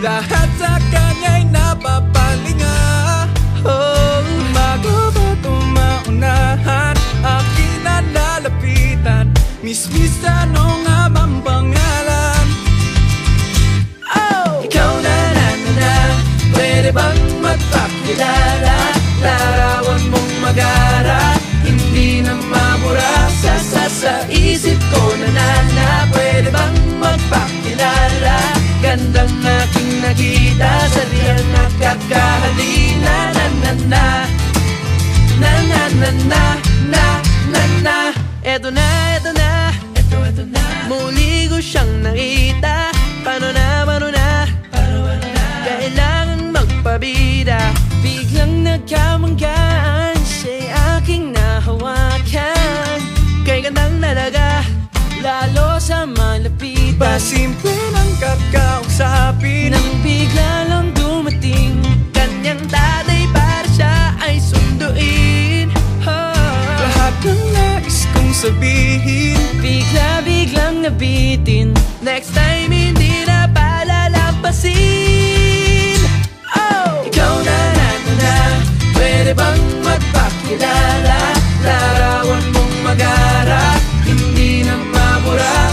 Lahat sa kanya'y napapalinga. Oh, bago ba tumaunahan, aking nalalapitan, Miss, ano nga bang pangalan? Oh! Ikaw na, pwede bang magpakilala? Larawan mong magara, hindi na mabura sa isip ko na pwede bang magpakilala? Gandang aking nakita sa real na kakahalina. Eto na, muli ko siyang nakita. Paano na, kailangan magpabida. Biglang nagkamanggaan, siya'y aking nahawakan. Kay gandang talaga, lalo sa malapitan. Pasimple ng kakausapin, nang bigla lang dumating kanyang tatay para siya ay sunduin. Lahat ng nais kong sabihin, biglang nabitin. Next time hindi na palalampasin. Oh! Ikaw na, pwede bang magpakilala? Larawan mong magara, hindi na mabura